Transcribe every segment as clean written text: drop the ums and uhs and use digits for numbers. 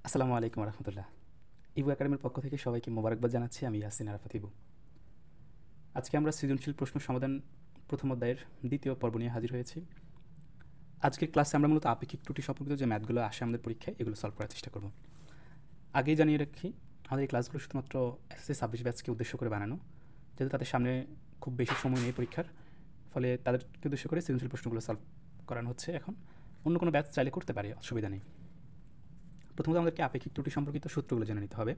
আসসালামু আলাইকুম রহমতুল্লাহ। ইবু একাডেমির পক্ষ থেকে সবাইকে মোবারকবাদ জানাচ্ছি। আমি ইয়াসিন আরাফাত ইবু। আজকে আমরা সৃজনশীল প্রশ্ন সমাধান প্রথম অধ্যায়ের দ্বিতীয় পর্ব নিয়ে হাজির হয়েছি। আজকের ক্লাসে আমরা মূলত আপেক্ষিক ত্রুটি সম্পর্কিত যে ম্যাথগুলো আসে আমাদের পরীক্ষায় এগুলো সলভ করার চেষ্টা করব। আগেই জানিয়ে রাখি, আমাদের এই ক্লাসগুলো শুধুমাত্র এসএসসি 26 ব্যাচকে উদ্দেশ্য করে বানানো, যেহেতু তাদের সামনে খুব বেশি সময় নেই পরীক্ষার, ফলে তাদেরকে উদ্দেশ্য করে সৃজনশীল প্রশ্নগুলো সলভ করানো হচ্ছে। এখন অন্য কোনো ব্যাচ চাইলে করতে পারে, অসুবিধা নেই। প্রথমত আমাদেরকে আপেক্ষিক ত্রুটি সম্পর্কিত সূত্রগুলো জেনে নিতে হবে।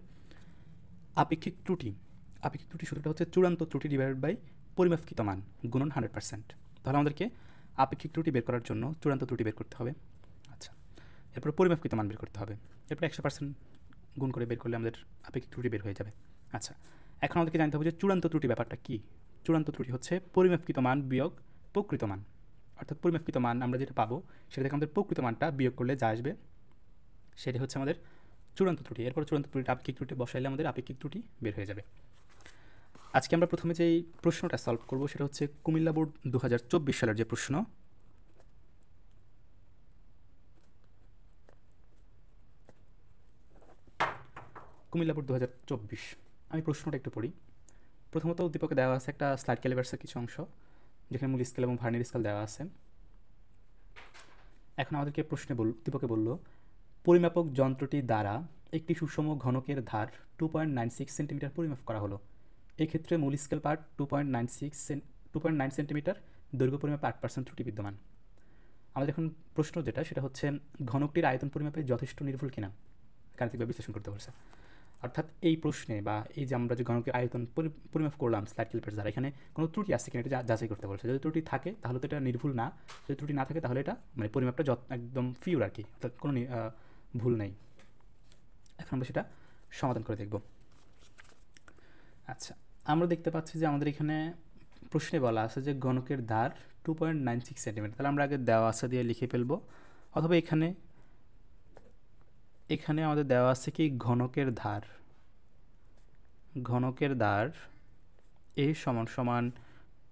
আপেক্ষিক ত্রুটি আপেক্ষিক ত্রুটি সূত্রটা হচ্ছে চূড়ান্ত ত্রুটি ডিভাইডেড বাই পরিমাপকৃত মান গুণন 100%। তাহলে আমাদেরকে আপেক্ষিক ত্রুটি বের করার জন্য চূড়ান্ত ত্রুটি বের করতে হবে। আচ্ছা, এরপর পরিমাপকৃত মান বের করতে হবে। এরপর 100% গুণ করে বের করলে আমাদের আপেক্ষিক ত্রুটি বের হয়ে যাবে। আচ্ছা, এখন আমাদেরকে জানতে হবে যে চূড়ান্ত ত্রুটি ব্যাপারটা কী। চূড়ান্ত ত্রুটি হচ্ছে পরিমাপকৃত মান বিয়োগ প্রকৃত মান। অর্থাৎ পরিমাপকৃত মান আমরা যেটা পাবো সেটা থেকে আমাদের প্রকৃত মানটা বিয়োগ করলে যা আসবে সেটি হচ্ছে আমাদের চূড়ান্ত ত্রুটি। এরপর চূড়ান্ত ত্রুটি আপেক্ষিক ত্রুটি বসাইলে আমাদের আপেক্ষিক ত্রুটি বের হয়ে যাবে। আজকে আমরা প্রথমে যেই প্রশ্নটা সলভ করব সেটা হচ্ছে কুমিল্লা বোর্ড 2024 সালের যে প্রশ্ন। কুমিল্লা বোর্ড 2024, আমি প্রশ্নটা একটু পড়ি। প্রথমত উদ্দীপকে দেওয়া আছে একটা স্লাইড ক্যালিভার্সের কিছু অংশ, যেখানে মূল স্কেল এবং ভার্নিয়ার স্কেল দেওয়া আছে। এখন আমাদেরকে উদ্দীপকে বলল পরিমাপক যন্ত্রটি দ্বারা একটি সুষম ঘনকের ধার 2.96 সেন্টিমিটার পরিমাপ করা হলো। এক্ষেত্রে মূল স্কেল পার্ট 2.9 সেন্টিমিটার, দৈর্ঘ্য পরিমাপে 8% ত্রুটি বিদ্যমান। আমাদের এখন প্রশ্ন যেটা সেটা হচ্ছে ঘনকটির আয়তন পরিমাপে যথেষ্ট নির্ভুল কিনা গাণিতিকভাবে বিশ্লেষণ করতে বলছে। অর্থাৎ এই প্রশ্নে বা এই যে আমরা যে ঘনকের আয়তন পরিমাপ করলাম স্লাইড ক্যালিপার দ্বারা, এখানে কোনো ত্রুটি আছে কিনা এটা যাচাই করতে বলছে। যদি ত্রুটি থাকে তাহলে তো এটা নির্ভুল না, যদি ত্রুটি না থাকে তাহলে এটা মানে পরিমাপটা একদম পিওর আর কি, অর্থাৎ কোনো ভুল নেই। এখন আমরা সেটা সমাধান করে দেখব। আচ্ছা, আমরা দেখতে পাচ্ছি যে আমাদের এখানে প্রশ্নে বলা আছে যে ঘনকের ধার 2.96 সেন্টিমিটার। তাহলে আমরা আগে দেওয়া আছে দিয়ে লিখে ফেলবো, অথবা এখানে আমাদের দেওয়া আছে কি ঘনকের ধার এ সমান সমান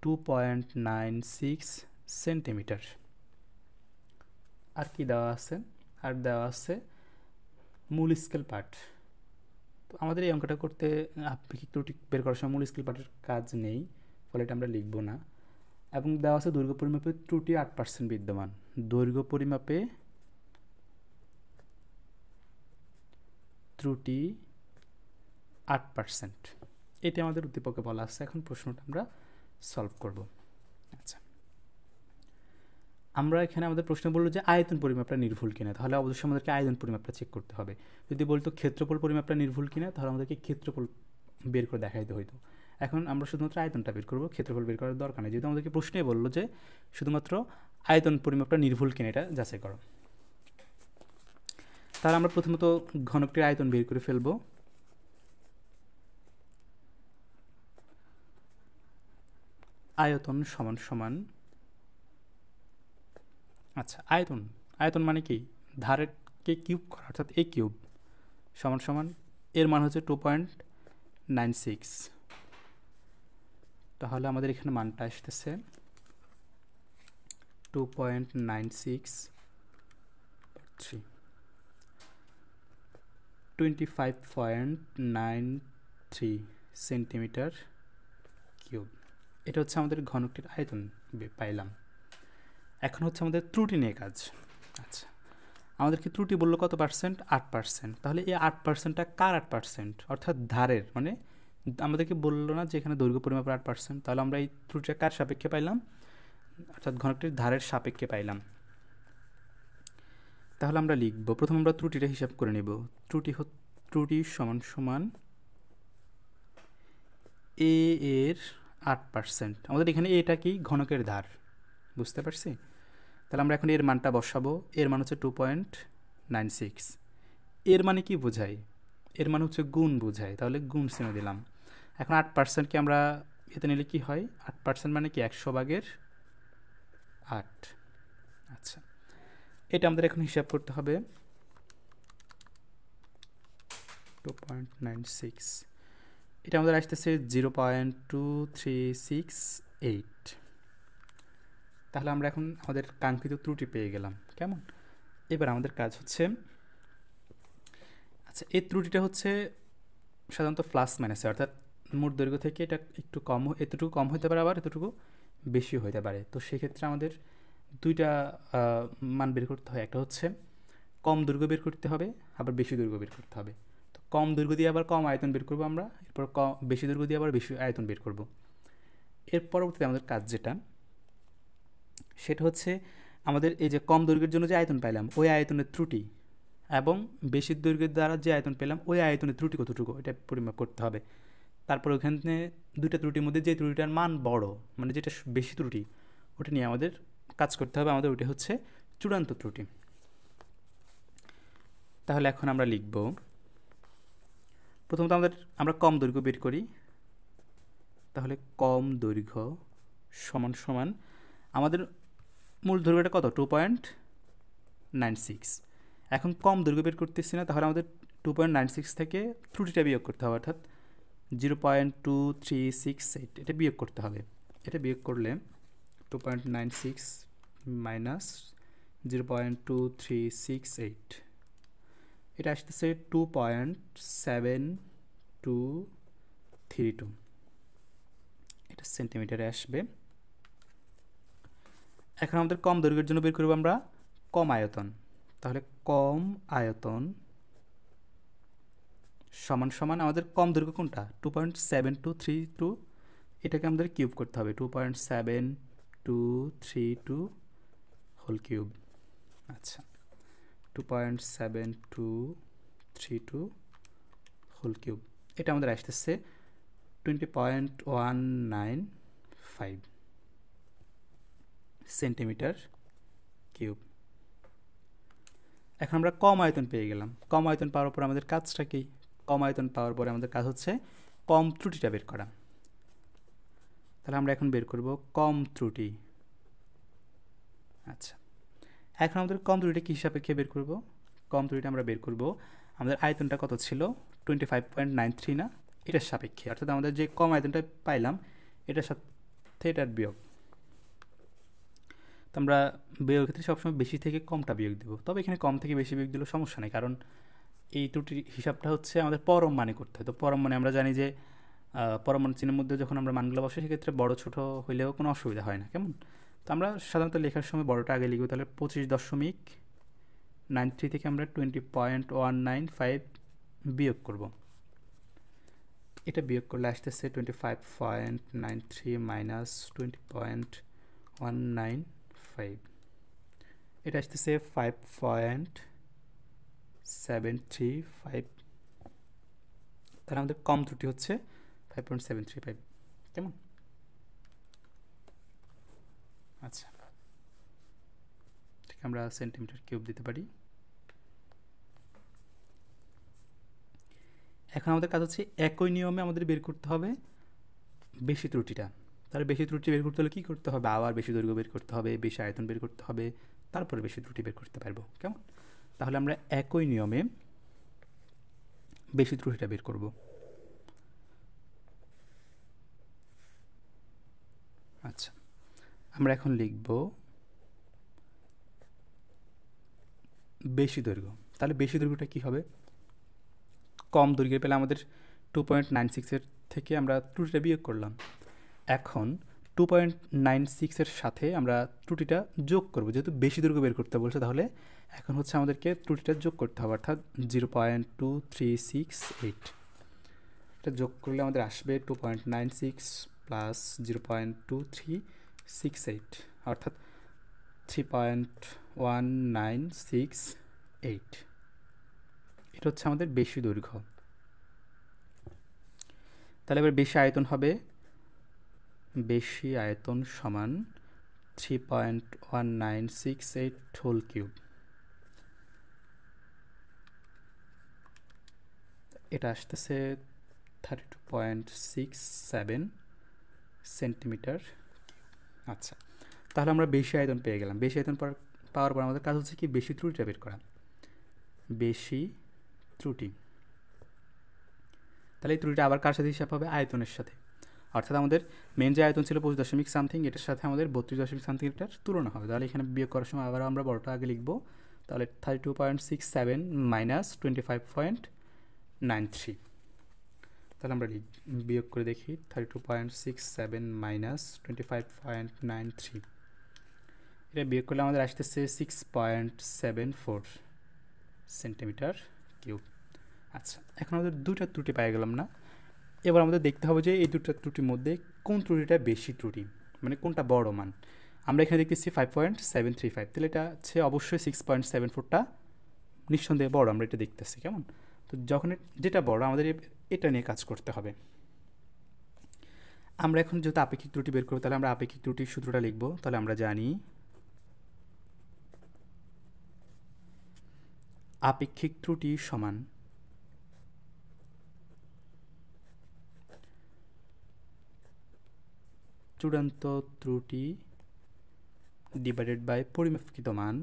2.96 সেন্টিমিটার। আর কি দেওয়া আছে? আর দেওয়া আছে মূল স্কেল পার্ট। তো আমাদের এই অঙ্কটা করতে আপেক্ষিক ত্রুটি বের করার সময় মূল স্কেল পার্টের কাজ নেই, ফলে এটা আমরা লিখব না। এবং দেওয়া আছে দৈর্ঘ্য পরিমাপে ত্রুটি 8% বিদ্যমান। দৈর্ঘ্য পরিমাপে ত্রুটি 8%, এটি আমাদের উদ্দীপকে বলা আছে। এখন প্রশ্নটা আমরা সলভ করব। আচ্ছা, আমরা এখানে আমাদের প্রশ্ন বললো যে আয়তন পরিমাপটা নির্ভুল কিনা, তাহলে অবশ্যই আমাদেরকে আয়তন পরিমাপটা চেক করতে হবে। যদি বলতো ক্ষেত্রফল পরিমাপটা নির্ভুল কিনা, তাহলে আমাদেরকে ক্ষেত্রফল বের করে দেখাইতে হইতো। এখন আমরা শুধুমাত্র আয়তনটা বের করবো, ক্ষেত্রফল বের করার দরকার নেই, যেহেতু আমাদেরকে প্রশ্নে বললো যে শুধুমাত্র আয়তন পরিমাপটা নির্ভুল কিনা এটা যাচাই করো। তাহলে আমরা প্রথমত ঘনকটির আয়তন বের করে ফেলবো। আয়তন সমান সমান, আচ্ছা আয়তন মানে কি, ধারকে কিউব করা, অর্থাৎ এ কিউব সমান সমান এর মান হচ্ছে 2.96। তাহলে আমাদের এখানে মানটা আসতেছে 2.96 25.93 সেন্টিমিটার কিউব। এটা হচ্ছে আমাদের ঘনকটির আয়তন পাইলাম। এখন হচ্ছে আমাদের ত্রুটি নিয়ে কাজ। আচ্ছা, আমাদেরকে ত্রুটি বললো কত পার্সেন্ট? 8%। তাহলে এই 8%টা কার 8%? অর্থাৎ ধারের, মানে আমাদেরকে বললো না যে এখানে দৈর্ঘ্য পরিমাপের 8%, তাহলে আমরা এই ত্রুটিটা কার সাপেক্ষে পাইলাম? অর্থাৎ ঘনকটির ধারের সাপেক্ষে পাইলাম। তাহলে আমরা লিখব, প্রথম আমরা ত্রুটিটা হিসাব করে নেব। ত্রুটি সমান সমান এ এর 8%। আমাদের এখানে এটা কি? ঘনকের ধার, বুঝতে পারছি? তাহলে আমরা এখন এর মানটা বসাবো। এর মান হচ্ছে 2.96। এর মানে কি বোঝায়? এর মানে হচ্ছে গুণ বোঝায়, তাহলে গুণ চিহ্ন দিলাম। এখন 8%কে আমরা এতে নিলে কি হয়? 8% মানে কি? 100/8। আচ্ছা, এটা আমাদের এখন হিসাব করতে হবে। 2.96, এটা আমাদের আসতেছে 0.2368। তাহলে আমরা এখন আমাদের কাঙ্ক্ষিত ত্রুটি পেয়ে গেলাম। কেমন? এবার আমাদের কাজ হচ্ছে আচ্ছা, এই ত্রুটিটা হচ্ছে সাধারণত প্লাস মাইনাসে, অর্থাৎ মোট দৈর্ঘ্য থেকে এটা একটু কম, এতটুকু কম হতে পারে, আবার এতটুকু বেশি হতে পারে। তো সেক্ষেত্রে আমাদের দুইটা মান বের করতে হয়, একটা হচ্ছে কম দৈর্ঘ্য বের করতে হবে, আবার বেশি দৈর্ঘ্য বের করতে হবে। তো কম দৈর্ঘ্য দিয়ে আবার কম আয়তন বের করবো আমরা, এরপর বেশি দৈর্ঘ্য দিয়ে আবার বেশি আয়তন বের করব। এর পরবর্তীতে আমাদের কাজ যেটা, সেটা হচ্ছে আমাদের এই যে কম দৈর্ঘ্যের জন্য যে আয়তন পাইলাম ওই আয়তনের ত্রুটি, এবং বেশি দৈর্ঘ্যের দ্বারা যে আয়তন পেলাম ওই আয়তনের ত্রুটি কতটুকু এটা পরিমাপ করতে হবে। তারপর ওখানে দুইটা ত্রুটির মধ্যে যে ত্রুটিটার মান বড়, মানে যেটা বেশি ত্রুটি, ওটা নিয়ে আমাদের কাজ করতে হবে। আমাদের ওইটা হচ্ছে চূড়ান্ত ত্রুটি। তাহলে এখন আমরা লিখব, প্রথমত আমরা কম দৈর্ঘ্য বের করি। তাহলে কম দৈর্ঘ্য সমান সমান আমাদের মূল দৈর্ঘ্যটা কত, 2.96। এখন কম দৈর্ঘ্য বের করতেছি না, তাহলে আমাদের 2.96 থেকে ত্রুটিটা বিয়োগ করতে হবে, অর্থাৎ 0.2368 এটা বিয়োগ করতে হবে। এটা বিয়োগ করলে 2.96 মাইনাস 0.2368 এটা আসতেছে 2.7232, এটা সেন্টিমিটারে আসবে। এখন আমাদের কম দৈর্ঘ্যের জন্য বের করব আমরা কম আয়তন। তাহলে কম আয়তন সমান সমান আমাদের কম দৈর্ঘ্য কোনটা, 2.7232, এটাকে আমাদের কিউব করতে হবে, 2.7232 হোল কিউব। আচ্ছা, 2.7232 হোল কিউব, এটা আমাদের আসতেছে 20.195 সেন্টিমিটার কিউব। এখন আমরা কম আয়তন পেয়ে গেলাম। কম আয়তন পাওয়ার পর আমাদের কাজটা কি, কম আয়তন পাওয়ার পরে আমাদের কাজ হচ্ছে কম ত্রুটিটা বের করা। তাহলে আমরা এখন বের করব কম ত্রুটি। আচ্ছা, এখন আমাদের কম ত্রুটিটা কী সাপেক্ষে বের করব, কম ত্রুটিটা আমরা বের করব আমাদের আয়তনটা কত ছিল 25.93 না, এটার সাপেক্ষে, অর্থাৎ আমাদের যে কম আয়তনটা পাইলাম এটার সাথে এটার বিয়োগ। তো আমরা বিয়োগের ক্ষেত্রে সবসময় বেশি থেকে কমটা বিয়োগ দেবো, তবে এখানে কম থেকে বেশি বিয়োগ দিলেও সমস্যা নেই, কারণ এই ত্রুটির হিসাবটা হচ্ছে আমাদের পরম মানে করতে হয়। তো পরম মানে আমরা জানি যে পরম মান চিহ্নের মধ্যে যখন আমরা মানগুলো বসে সেক্ষেত্রে বড় ছোট হইলেও কোনো অসুবিধা হয় না, কেমন। তো আমরা সাধারণত লেখার সময় বড়টা আগে লিখব, তাহলে 25.93 থেকে আমরা 20.195 বিয়োগ করব। এটা বিয়োগ করলে আসতেছে 25.93 মাইনাস 20.195, এটা আসতেছে 5.735। তাহলে আমাদের কম ত্রুটি হচ্ছে 5.735, কেমন। আচ্ছা, ঠিক আমরা সেন্টিমিটার কিউব দিতে পারি। এখন আমাদের কাজ হচ্ছে একই নিয়মে আমাদের বের করতে হবে বেশি ত্রুটিটা। তাহলে বেশি ত্রুটি বের করতে হলে কী করতে হবে, আবার বেশি দৈর্ঘ্য বের করতে হবে, বেশি আয়তন বের করতে হবে, তারপরে বেশি ত্রুটি বের করতে পারবো, কেমন। তাহলে আমরা একই নিয়মে বেশি ত্রুটিটা বের করব। আচ্ছা, আমরা এখন লিখব বেশি দৈর্ঘ্য। তাহলে বেশি দৈর্ঘ্যটা কী হবে, কম দৈর্ঘ্যে পেলে আমাদের 2.96 থেকে আমরা ত্রুটিটা বিয়োগ করলাম। এখন 2.96 সাথে আমরা ত্রুটিটা যোগ করব, যেহেতু বেশি দৈর্ঘ্য বের করতে বলছে, তাহলে এখন হচ্ছে আমাদেরকে ত্রুটিটা যোগ করতে হবে, অর্থাৎ 0.2368। এটা যোগ করলে আমাদের আসবে 2.96 প্লাস 0.2368, অর্থাৎ 3.1968। এটা হচ্ছে আমাদের বেশি দৈর্ঘ্য। তাহলে এবার বেশি আয়তন হবে, বেশি আয়তন সমান 3.1968 হোল কিউব। এটা আসতেছে 32.67 সেন্টিমিটার। আচ্ছা, তাহলে আমরা বেশি আয়তন পেয়ে গেলাম। বেশি আয়তন পাওয়ার পর আমাদের কাজ হচ্ছে কি বেশি ত্রুটিটা বের করা, বেশি ত্রুটি। তাহলে এই ত্রুটিটা আবার কার সাথে হিসাব হবে, আয়তনের সাথে, অর্থাৎ আমাদের মেন যে আয়তন ছিল 25.something, এটার সাথে আমাদের 32.something এটার তুলনা হবে। তাহলে এখানে বিয়োগ করার সময় আবার আমরা বড়টা আগে লিখবো, তাহলে 32.67 মাইনাস 25.195 32.93। তাহলে আমরা বিয়োগ করে দেখি 32.67 মাইনাস 25.93, এটা বিয়োগ করলে আমাদের আসতেছে 6.74 সেন্টিমিটার কিউব। আচ্ছা, এখন আমাদের দুটা ত্রুটি পাই গেলাম না, এবার আমাদের দেখতে হবে যে এই দুটো ত্রুটির মধ্যে কোন ত্রুটিটা বেশি ত্রুটি, মানে কোনটা বড় মান। আমরা এখানে দেখতেছি 5.735, তাহলে এটা হচ্ছে অবশ্যই 6.74টা নিঃসন্দেহে বড়, আমরা এটা দেখতেছি। কেমন? তো যখন যেটা বড় আমাদের এটা নিয়ে কাজ করতে হবে। আমরা এখন যেহেতু আপেক্ষিক ত্রুটি বের করবো, তাহলে আমরা আপেক্ষিক ত্রুটির সূত্রটা লিখবো। তাহলে আমরা জানি আপেক্ষিক ত্রুটি সমান চূড়ান্ত ত্রুটি ডিভাইডেড বাই পরিমাপকৃত মান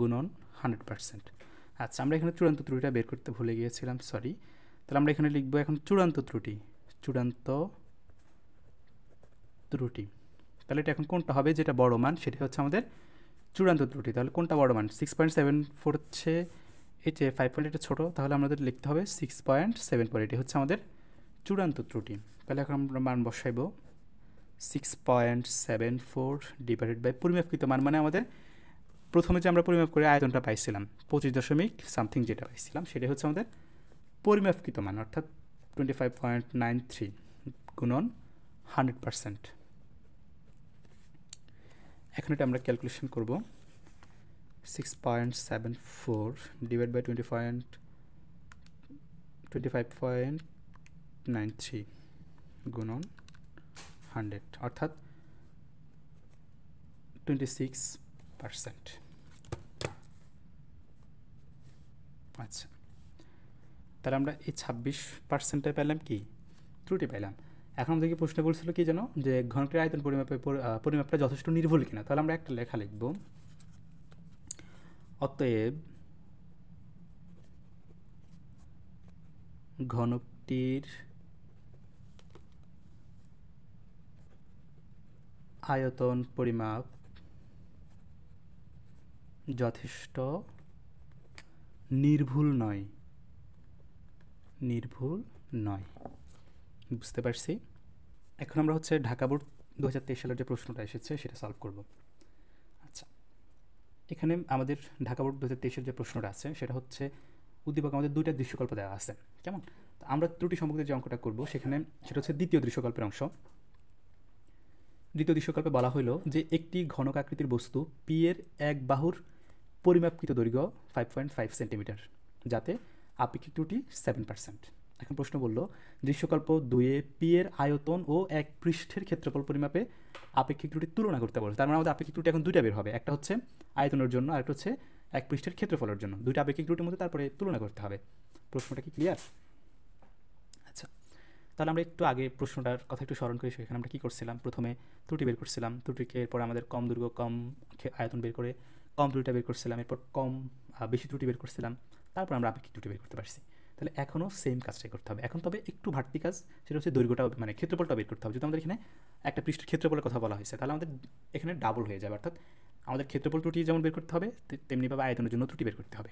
গুণন 100%। আচ্ছা, আমরা এখানে চূড়ান্ত ত্রুটিটা বের করতে ভুলে গিয়েছিলাম, সরি। তাহলে আমরা এখানে লিখবো এখন চূড়ান্ত ত্রুটি, তাহলে এটা এখন কোনটা হবে, যেটা বড় মান সেটা হচ্ছে আমাদের চূড়ান্ত ত্রুটি। তাহলে কোনটা বড় মান? 6.74 হচ্ছে, এই যে 5 এটা ছোটো, তাহলে আমাদের লিখতে হবে 6.74, এটি হচ্ছে আমাদের চূড়ান্ত ত্রুটি। তাহলে এখন আমরা মান বসাইব 6.74 ডিভাইডেড বাই পরিমাপকৃত মান, মানে আমাদের প্রথমে যে আমরা পরিমাপ করে আয়তনটা পাইছিলাম 25.সামথিং যেটা পাইছিলাম, সেটা হচ্ছে আমাদের পরিমাপকৃত মান, অর্থাৎ 25.93 গুণন 100%। এখন এটা আমরা ক্যালকুলেশন করব, 6.74 ডিভাইড বাই 25.93 গুণন 100, অর্থাৎ 26%। আচ্ছা, তাহলে আমরা এই 26%টাই পেলাম কি ত্রুটি পেলাম। এখন আমাদেরকে প্রশ্ন বলছিল কি যেন, যে ঘনকের আয়তন পরিমাপটা যথেষ্ট নির্ভুল কিনা। তাহলে আমরা একটা লেখা লিখব, অতএব ঘনকটির আয়তন পরিমাপ যথেষ্ট নির্ভুল নয়। বুঝতে পারছি। এখন আমরা হচ্ছে ঢাকা বোর্ড 2023 সালের যে প্রশ্নটা এসেছে সেটা সলভ করব। আচ্ছা, এখানে আমাদের ঢাকা বোর্ড 2023-এর যে প্রশ্নটা আছে সেটা হচ্ছে উদ্দীপক আমাদের দুইটা দৃশ্যকল্প দেওয়া আছে। কেমন? তো আমরা ত্রুটি সম্পর্কে যে অঙ্কটা করব সেখানে সেটা হচ্ছে দ্বিতীয় দৃশ্যকল্পের অংশ। দ্বিতীয় দৃশ্যকল্পে বলা হলো যে একটি ঘনক আকৃতির বস্তু পি এর এক বাহুর পরিমাপকৃত দৈর্ঘ্য 5.5 সেন্টিমিটার, যাতে আপেক্ষিক ত্রুটি 7%। এখন প্রশ্ন বলল দৃশ্যকল্প 2-এ পি এর আয়তন ও এক পৃষ্ঠের ক্ষেত্রফল পরিমাপে আপেক্ষিক ত্রুটির তুলনা করতে বলে। তার মানে আমাদের আপেক্ষিক ত্রুটি এখন দুইটা বের হবে, একটা হচ্ছে আয়তনের জন্য আর একটা হচ্ছে এক পৃষ্ঠের ক্ষেত্রফলের জন্য। দুইটা আপেক্ষিক ত্রুটির মধ্যে তারপরে তুলনা করতে হবে। প্রশ্নটা কি ক্লিয়ার? আচ্ছা, তাহলে আমরা একটু আগে প্রশ্নটার কথা একটু স্মরণ করি। সেখানে আমরা কী করছিলাম, প্রথমে ত্রুটি বের করছিলাম, ত্রুটিকে এরপর আমাদের কম দৈর্ঘ্য কম আয়তন বের করে কম ত্রুটিটা বের করছিলাম, এরপর বেশি ত্রুটি বের করছিলাম, তারপর আমরা আপেক্ষিক ত্রুটি বের করতে পারছি। তাহলে এখনও সেম কাজটাই করতে হবে। এখন তবে একটু বাড়তি কাজ, সেটা হচ্ছে দৈর্ঘ্যটা মানে ক্ষেত্রফলটা বের করতে হবে। যদি আমাদের এখানে একটা পৃষ্ঠের ক্ষেত্রফলের কথা বলা হয়েছে, তাহলে আমাদের এখানে ডাবল হয়ে যাবে, অর্থাৎ আমাদের ক্ষেত্রফল ত্রুটি যেমন বের করতে হবে তেমনিভাবে আয়তনের জন্য ত্রুটি বের করতে হবে।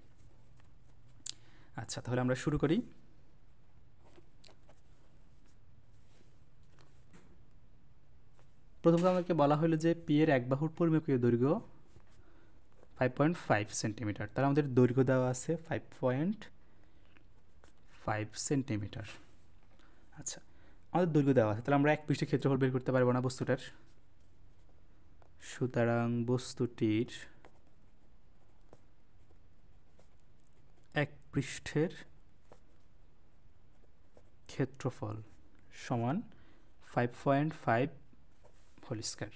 আচ্ছা, তাহলে আমরা শুরু করি। প্রথমত আমাদেরকে বলা হলো যে পি এর এক বাহুর পরিমাপীয় দৈর্ঘ্য 5.5 সেন্টিমিটার। তাহলে আমাদের দৈর্ঘ্য দেওয়া আছে 5.5 সেন্টিমিটার। আচ্ছা, আমাদের দৈর্ঘ্য দেওয়া আছে, তাহলে আমরা এক পৃষ্ঠের ক্ষেত্রফল বের করতে পারবো না বস্তুটার। সুতরাং বস্তুটির এক পৃষ্ঠের ক্ষেত্রফল সমান 5.5 হোল স্কয়ার।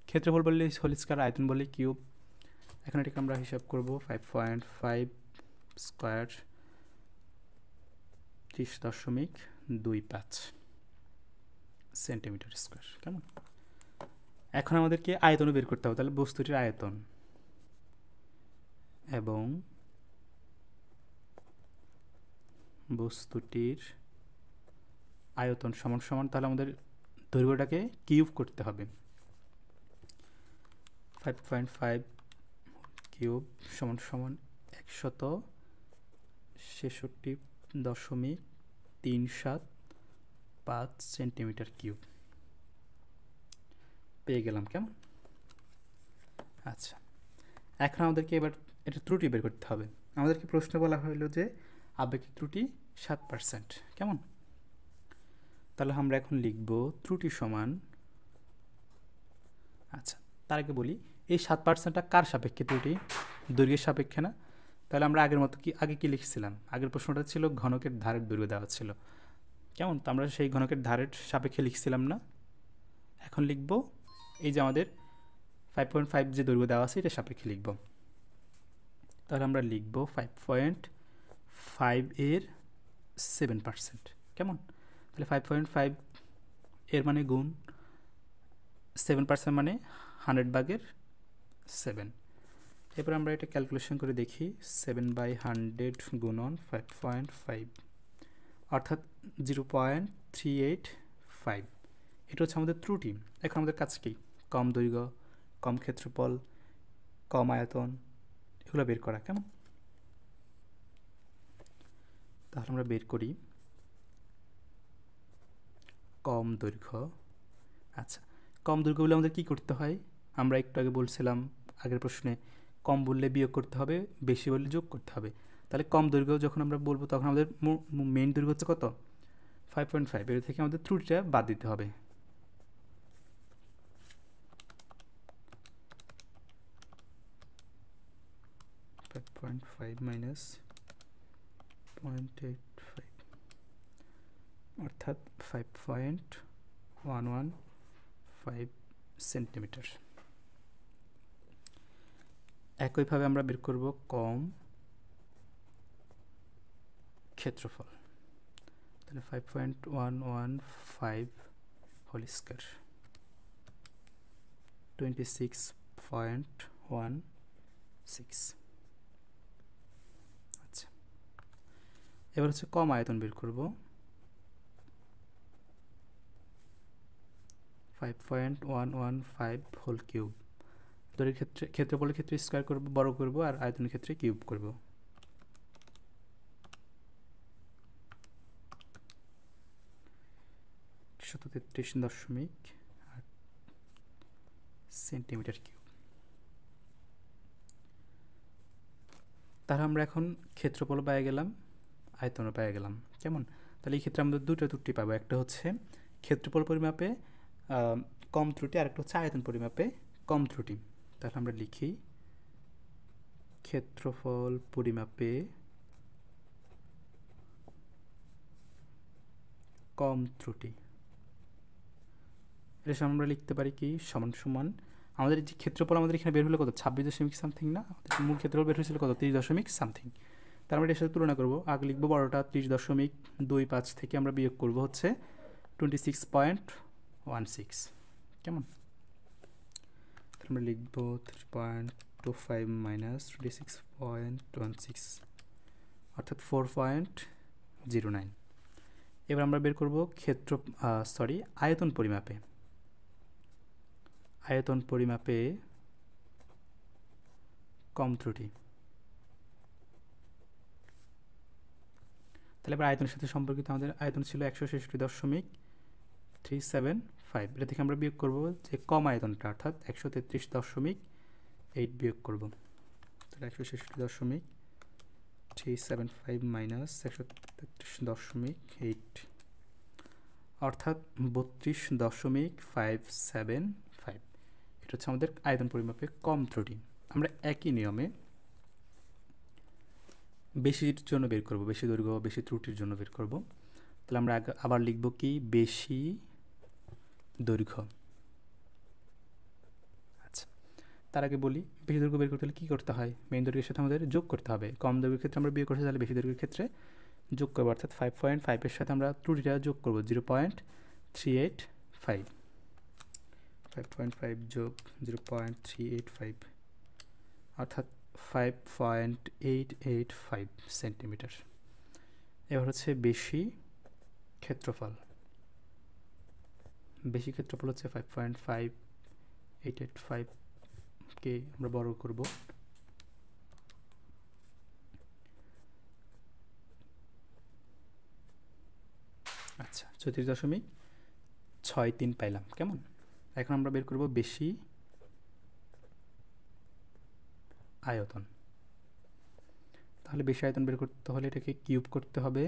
ক্ষেত্রফল বললে হোল স্কয়ার, আয়তন বললে কিউব। এখন এটাকে আমরা হিসাব করব 5.5 স্কয়ার 30.25 সেন্টিমিটার স্কয়ার। কেমন? এখন আমাদেরকে আয়তনও বের করতে হবে। তাহলে বস্তুটির আয়তন এবং বস্তুটির আয়তন সমান সমান, তাহলে আমাদের দৈর্ঘ্যটাকে কিউব করতে হবে। 5.5 কিউব সমান সমান 166.375 সেন্টিমিটার কিউব পেয়ে গেলাম। কেমন? আচ্ছা, এখন আমাদেরকে এবার এটা ত্রুটি বের করতে হবে। আমাদেরকে প্রশ্ন বলা হলো যে আপেক্ষিক ত্রুটি 7%। কেমন? তাহলে আমরা এখন লিখব ত্রুটি সমান, আচ্ছা তার আগে বলি এই 7%টা কার সাপেক্ষে ত্রুটি? দৈর্ঘ্যের সাপেক্ষে না? তাহলে আমরা আগের মতো আগে কি লিখছিলাম? আগের প্রশ্নটা ছিল ঘনকের ধারের দৈর্ঘ্য দেওয়া ছিল। কেমন? তো আমরা সেই ঘনকের ধারের সাপেক্ষে লিখছিলাম না? এখন লিখব এই যে আমাদের 5.5 যে দৈর্ঘ্য দেওয়া আছে এটা সাপেক্ষে লিখব। তাহলে আমরা লিখব 5.5 এর 7%। কেমন? তাহলে 5.5 এর মানে গুণ 7% মানে 100/7। এরপর আমরা এটা ক্যালকুলেশন করে দেখি 7/100 গুণন 5.5 অর্থাৎ 0.385। এটা হচ্ছে আমাদের ত্রুটি। এখন আমাদের কাজ কি? কম দৈর্ঘ্য, কম ক্ষেত্রফল, কম আয়তন এগুলো বের করা। কেমন? তাহলে আমরা বের করি কম দৈর্ঘ্য। আচ্ছা, কম দৈর্ঘ্য বলে আমাদের কী করতে হয়? আমরা একটু আগে বলছিলাম আগের প্রশ্নে, কম বললে বিয়োগ করতে হবে, বেশি বললে যোগ করতে হবে। তাহলে কম দৈর্ঘ্য যখন আমরা বলবো তখন আমাদের মেইন দৈর্ঘ্য হচ্ছে কত? 5.5। এর থেকে আমাদের ত্রুটিটা বাদ দিতে হবে। অর্থাৎ 5.115 সেন্টিমিটার। একইভাবে আমরা বের করব কম ক্ষেত্রফল। তাহলে 5.115 হোল স্কয়ার 26.16। আচ্ছা, এবার হচ্ছে কম আয়তন বের করব। 5.115 হোল কিউব। দৈর্ঘ্যের ক্ষেত্রে ক্ষেত্রফলের ক্ষেত্রে স্কয়ার করব, বড় করব, আর আয়তনের ক্ষেত্রে কিউব করব। Centimetre cube. তাহলে আমরা এখন ক্ষেত্রফল পেয়ে গেলাম, আয়তনও পেয়ে গেলাম। কেমন? তাহলে এই ক্ষেত্রে আমরা দুটো ত্রুটি পাবো। একটা হচ্ছে ক্ষেত্রফল পরিমাপে কম ত্রুটি, আর একটা হচ্ছে আয়তন পরিমাপে কম ত্রুটি। তাহলে আমরা লিখি ক্ষেত্রফল পরিমাপে কম ত্রুটি। এটা আমরা লিখতে পারি কি? সমান সমান আমাদের যে ক্ষেত্রফল আমাদের এখানে বের হলো কত? 26 সামথিং না? মূল ক্ষেত্রফল বের হয়েছিল কত? 30 সামথিং। তার আমরা এর সাথে তুলনা করবো। আগে লিখবো বড়টা 30.25 থেকে আমরা বিয়োগ করব হচ্ছে 26.16। কেমন? আমরা লিখব 3.25 মাইনাস 26.16 অর্থাৎ 4.09। এবার আমরা বের করব আয়তন পরিমাপে। আয়তন পরিমাপে কম ত্রুটি। তাহলে এবার আয়তনের সাথে সম্পর্কিত আমাদের আয়তন ছিল 166.375। এটা থেকে আমরা বিয়োগ করব যে কম আয়তনটা, অর্থাৎ 133.8 বিয়োগ করব। তাহলে 166.375 মাইনাস 133.8 অর্থাৎ 32.575। এটা হচ্ছে আমাদের আয়তন পরিমাপে কম ত্রুটি। আমরা একই নিয়মে বেশির জন্য বের করব, বেশি দৈর্ঘ্য বেশি ত্রুটির জন্য বের করব। তাহলে আমরা আবার লিখব কি? বেশি দৈর্ঘ্য। আচ্ছা, তার আগে বলি বেশি দৈর্ঘ্য বের করতে হলে কী করতে হয়? মেইন দৈর্ঘ্যের সাথে আমাদের যোগ করতে হবে। কম দৈর্ঘ্যের ক্ষেত্রে আমরা বিয়োগ করছি, তাহলে বেশি দৈর্ঘ্যের ক্ষেত্রে যোগ করবো, অর্থাৎ 5.5 এর সাথে আমরা ত্রুটিটা যোগ করবো 0.385। 5.5 যোগ 0.385 অর্থাৎ 5.885 সেন্টিমিটার। এবার হচ্ছে বেশি ক্ষেত্রফল। বেশি ক্ষেত্রফল হচ্ছে 5.5885 কে আমরা বড় করব 34.63 পাইলাম। কেমন? এখন আমরা বের করব বেশি আয়তন। তাহলে বেশি আয়তন বের করতে হলে এটাকে কিউব করতে হবে।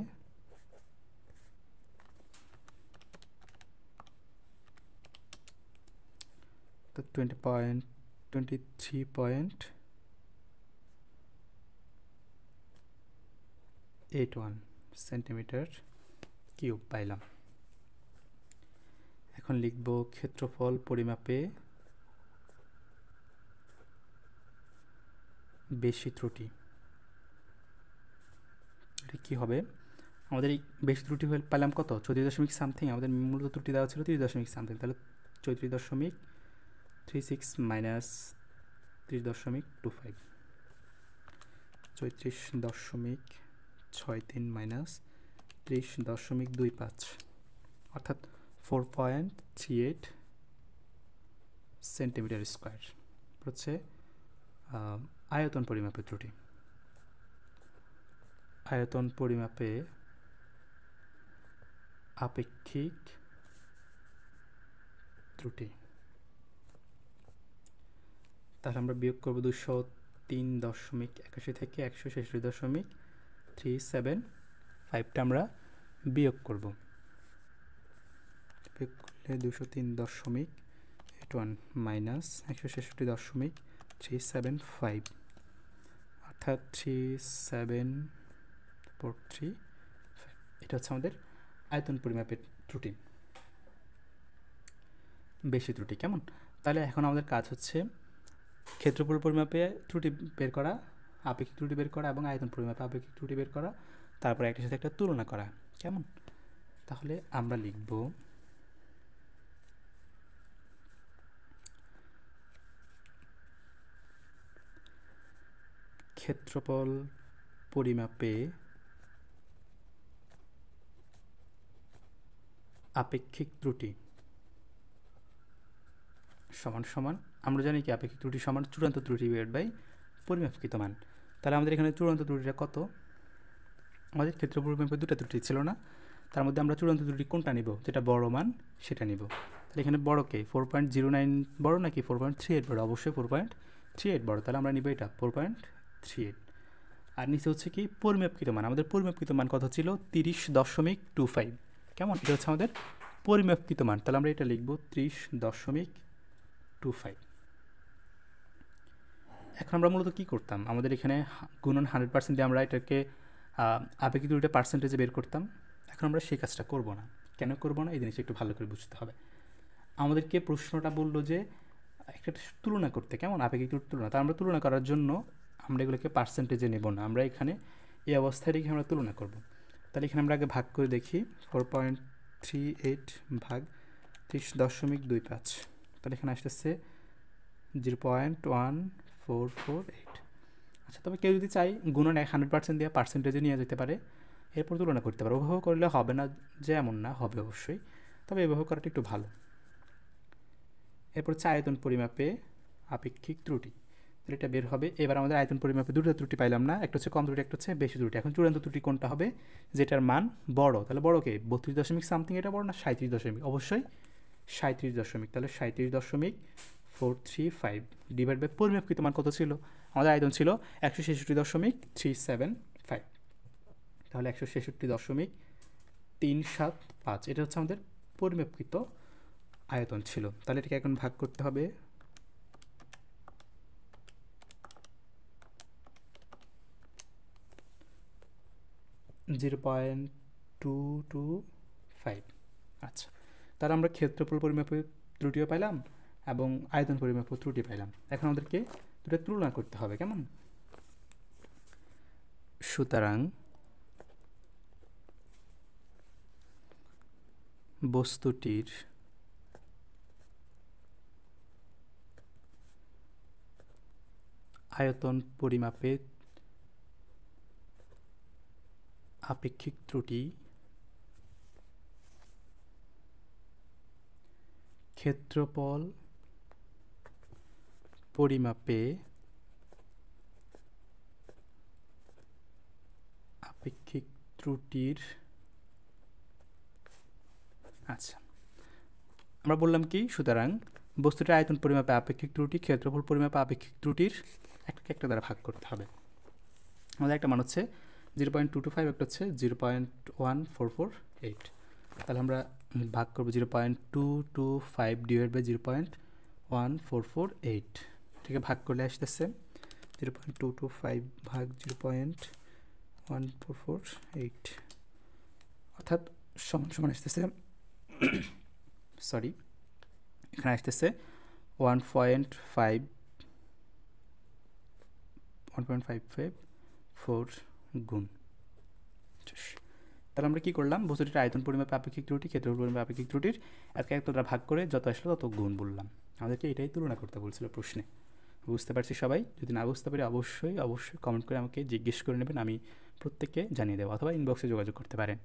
তো 23.81 সেন্টিমিটার কিউব পাইলাম। এখন লিখব ক্ষেত্রফল পরিমাপে বেশি ত্রুটি। এটা কী হবে? আমাদের এই বেশি ত্রুটি হয়ে পেলাম কত? 34 সামথিং। আমাদের মূলত ত্রুটি দেওয়া ছিল 30 সামথিং। তাহলে 34.36 মাইনাস 30.25, 34.63 মাইনাস 30.25, অর্থাৎ 4.38 সেন্টিমিটার স্কোয়ার হচ্ছে আয়তন পরিমাপের ত্রুটি। আয়তন পরিমাপে আপেক্ষিক ত্রুটি। তাহলে আমরা বিয়োগ করব 203.81 থেকে 166.375টা আমরা বিয়োগ করব। বিয়োগ করলে 203.81 মাইনাস 166.375, অর্থাৎ 3743। এটা হচ্ছে আমাদের আয়তন পরিমাপের ত্রুটি, বেশি ত্রুটি। কেমন? তাহলে এখন আমাদের কাজ হচ্ছে ক্ষেত্রফল পরিমাপে ত্রুটি বের করা, আপেক্ষিক ত্রুটি বের করা এবং আয়তন পরিমাপে আপেক্ষিক ত্রুটি বের করা, তারপরে একটার সাথে একটা তুলনা করা। কেমন? তাহলে আমরা লিখব ক্ষেত্রফল পরিমাপে আপেক্ষিক ত্রুটি সমান সমান, আমরা জানি কি আপেক্ষিক ত্রুটি সমান চূড়ান্ত ত্রুটি ডিভাইড বাই পরিমাপকৃত মান। তাহলে আমাদের এখানে চূড়ান্ত ত্রুটিটা কত? আমাদের ক্ষেত্রফল পরিমাপে দুটো ত্রুটি ছিল না, তার মধ্যে আমরা চূড়ান্ত ত্রুটি কোনটা নিব? যেটা বড় মান সেটা নিব। তাহলে এখানে বড়কে 4.09 বড় নাকি 4.38 বড়? অবশ্যই 4.38 বড়। তাহলে আমরা নিব এটা 4.38। আর নিচে হচ্ছে কি পরিমাপকৃত মান। আমাদের পরিমাপকৃত মান কত ছিল? 30.25। কেমন? এটা হচ্ছে আমাদের পরিমাপকৃত মান। তাহলে আমরা এটা লিখব 30.25। এখন আমরা মূলত কী করতাম? আমাদের এখানে গুণন 100% দিয়ে আমরা এটাকে আপেক্ষিক ত্রুটিটা পার্সেন্টেজে বের করতাম। এখন আমরা সেই কাজটা করব না। কেন করব না? এই জিনিসটা একটু ভালো করে বুঝতে হবে। আমাদেরকে প্রশ্নটা বললো যে একটা তুলনা করতে, কেমন? আপেক্ষিক ত্রুটির তুলনা। তা আমরা তুলনা করার জন্য আমরা এগুলোকে পার্সেন্টেজে নেব না, আমরা এখানে এই অবস্থায় রেখে আমরা তুলনা করব। তাহলে এখানে আমরা আগে ভাগ করে দেখি। 4.38 ভাগ 30.25, তাহলে এখানে আসতেছে 0.1448। আচ্ছা, তবে কেউ যদি চাই গুণন 100% দিয়ে পার্সেন্টেজে নিয়ে যেতে পারে, এরপর তুলনা করতে পারে। ওভাবে করলে হবে না যে এমন না, হবে অবশ্যই, তবে এভাবে করাটা একটু ভালো। এরপর হচ্ছে আয়তন পরিমাপে আপেক্ষিক ত্রুটি। তাহলে এটা বের হবে। এবার আমাদের আয়তন পরিমাপে দুটো ত্রুটি পাইলাম না, একটা হচ্ছে কম ত্রুটি, একটা হচ্ছে বেশি ত্রুটি। এখন চূড়ান্ত ত্রুটি কোনটা হবে? যেটার মান বড়। তাহলে বড়কে 32 সামথিং এটা বড় না 37? অবশ্যই 37। তাহলে 37.435 ডিভাইড বাই পরিমাপকৃত মান কত ছিল? আমাদের আয়তন ছিল 166.375। তাহলে 166.375, এটা হচ্ছে আমাদের পরিমাপকৃত আয়তন ছিল। তাহলে এটাকে এখন ভাগ করতে হবে 0.225। আচ্ছা, তাহলে আমরা ক্ষেত্রফল পরিমাপে ত্রুটিও পাইলাম এবং আয়তন পরিমাপে ত্রুটি পাইলাম। এখন আমাদেরকে দুটো তুলনা করতে হবে। কেমন? সুতরাং বস্তুটির আয়তন পরিমাপে আপেক্ষিক ত্রুটি ক্ষেত্রফল পরিমাপে আপেক্ষিক ত্রুটির আচ্ছা, আমরা বললাম কি, সুতরাং বস্তুটির আয়তন পরিমাপে আপেক্ষিক ত্রুটি ক্ষেত্রফল পরিমাপে আপেক্ষিক ত্রুটির একটা দ্বারা ভাগ করতে হবে। আমাদের একটা মান হচ্ছে 0.225, একটা হচ্ছে 0.1448। তাহলে আমরা ভাগ করবো 0.225 ডিভাইড বাই 0.1448, ঠিক আছে? ভাগ করলে আসতেছে 0.225 ভাগ 0.1448, অর্থাৎ সমান সমান আসতেছে সরি এখানে আসতেছে 1.554 গুণ। তাহলে আমরা কী করলাম, বস্তুটির আয়তন পরিমাপে আপেক্ষিক ত্রুটি ক্ষেত্রফল পরিমাপে আপেক্ষিক ত্রুটির একটা দ্বারা ভাগ করে যত আসলো তত গুণ বললাম। আমাদেরকে এটাই তুলনা করতে বলছিল প্রশ্নে। বুঝতে পারছি সবাই? যদি না বুঝতে পারি অবশ্যই কমেন্ট করে আমাকে জিজ্ঞেস করে নেবেন, আমি প্রত্যেককে জানিয়ে দেবো, অথবা ইনবক্সে যোগাযোগ করতে পারেন।